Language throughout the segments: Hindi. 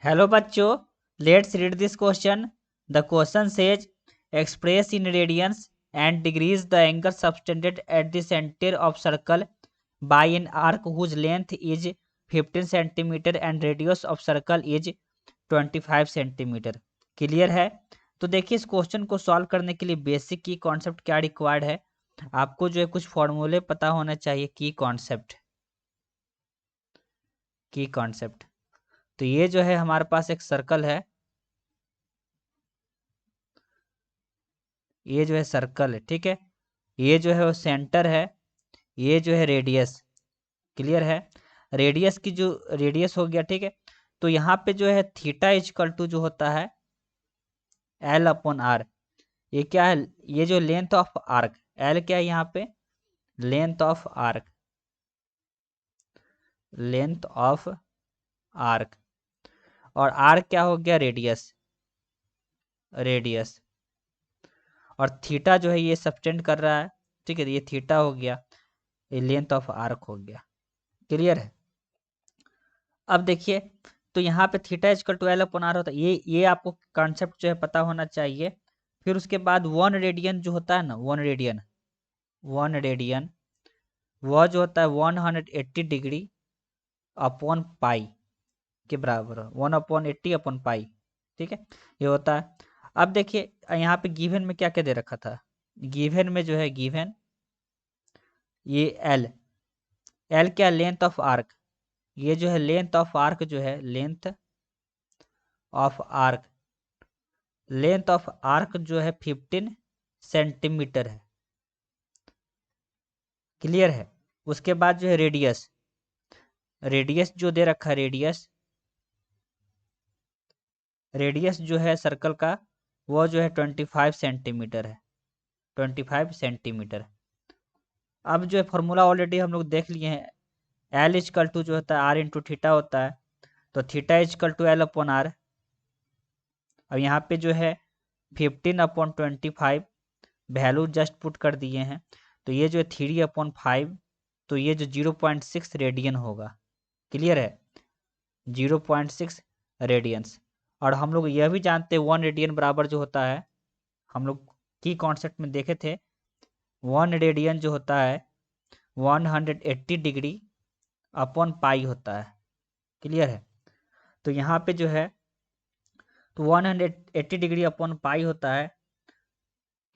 हेलो बच्चों, let's read this question. The question says express in radians and degrees the angle subtended at the centre of circle by an arc whose length is 15 centimetre and radius of circle is 25 centimetre. Clear है? तो देखिए, इस क्वेश्चन को सॉल्व करने के लिए बेसिक की कॉन्सेप्ट क्या रिक्वायर्ड है। आपको जो है कुछ फॉर्मूले पता होना चाहिए। की कॉन्सेप्ट तो ये जो है हमारे पास एक सर्कल है, ये जो है सर्कल है, ठीक है। ये जो है वो सेंटर है, ये जो है रेडियस। क्लियर है? रेडियस की जो रेडियस हो गया, ठीक है। तो यहाँ पे जो है थीटा इजकल टू जो होता है एल अपॉन आर। ये क्या है? ये जो लेंथ ऑफ आर्क, एल क्या है यहाँ पे? Length of arc, length of arc. और आर क्या हो गया? Radius, radius. और थीटा जो है ये सबटेंड कर रहा है, ठीक है। ये थीटा हो गया, ये लेंथ ऑफ आर्क हो गया। क्लियर है? अब देखिए, तो यहाँ पे theta is equal to L upon R होता है। ये आपको कॉन्सेप्ट जो है पता होना चाहिए। फिर उसके बाद 1 रेडियन जो होता है ना, 1 रेडियन, 1 रेडियन वह जो होता है 180 डिग्री अपॉन पाई के बराबर है, 1/80 अपॉन पाई, ठीक है। ये होता है। अब देखिए यहाँ पे गिवन में क्या क्या दे रखा था। गिवन में जो है गिवन ये एल, एल क्या? Length of arc. ये जो है लेंथ ऑफ आर्क जो है, length of arc, length of arc जो है 15 सेंटीमीटर है। क्लियर है? उसके बाद जो है रेडियस, रेडियस जो दे रखा है, रेडियस, रेडियस जो है सर्कल का वो जो है 25 सेंटीमीटर है, 25 सेंटीमीटर। अब जो है फॉर्मूला ऑलरेडी हम लोग देख लिए हैं। एल इजकल टू जो होता है आर इंटू थीटा होता है। तो theta is equal to L upon R. अब यहाँ पे जो है 15/25 वैल्यू जस्ट पुट कर दिए हैं। तो ये जो है 3/5, तो ये जो 0.6 रेडियन होगा। क्लियर है? 0.6 रेडियंस। और हम लोग यह भी जानते हैं 1 रेडियन बराबर जो होता है, हम लोग की कॉन्सेप्ट में देखे थे, 1 रेडियन जो होता है 180 डिग्री अपॉन पाई होता है। क्लियर है? तो यहाँ पे जो है तो 180 डिग्री अपॉन पाई होता है।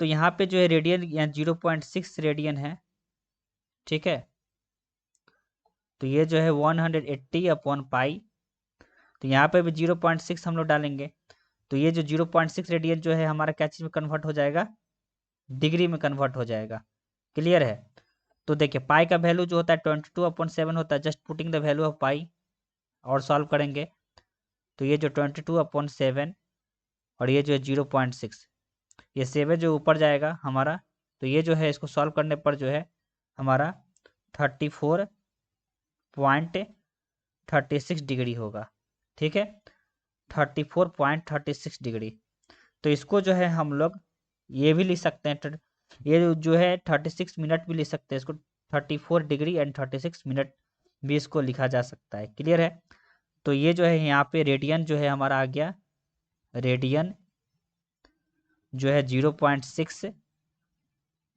तो यहाँ पे जो है रेडियन यहाँ 0.6 रेडियन है, ठीक है। तो ये जो है 180 अपॉन पाई, तो यहाँ पे भी 0.6 हम लोग डालेंगे। तो ये जो 0.6 रेडियन जो है हमारा क्या चीज़ में कन्वर्ट हो जाएगा? डिग्री में कन्वर्ट हो जाएगा। क्लियर है? तो देखिए पाई का वैल्यू जो होता है 22/7 होता है। Just putting the value of pi और सॉल्व करेंगे। तो ये जो 22/7 और ये जो है 0.6, ये 7 जो ऊपर जाएगा हमारा, तो ये जो है इसको सॉल्व करने पर जो है हमारा 34.36 डिग्री होगा, ठीक है। 34.36 डिग्री। तो इसको जो है हम लोग ये भी लिख सकते हैं, ये जो है 36 मिनट भी लिख सकते हैं इसको। 34 डिग्री एंड 36 मिनट भी इसको लिखा जा सकता है। क्लियर है? तो ये जो है यहाँ पे रेडियन जो है हमारा आ गया, रेडियन जो है 0.6,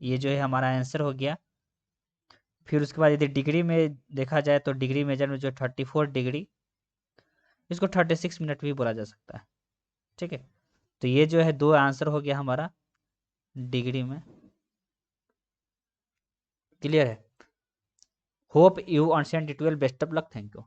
ये जो है हमारा आंसर हो गया। फिर उसके बाद यदि डिग्री में देखा जाए तो डिग्री मेजर में जो 34 डिग्री, इसको 36 मिनट भी बोला जा सकता है, ठीक है। तो ये जो है दो आंसर हो गया हमारा डिग्री में। क्लियर है? Hope you understand it well. Best of luck. Thank you.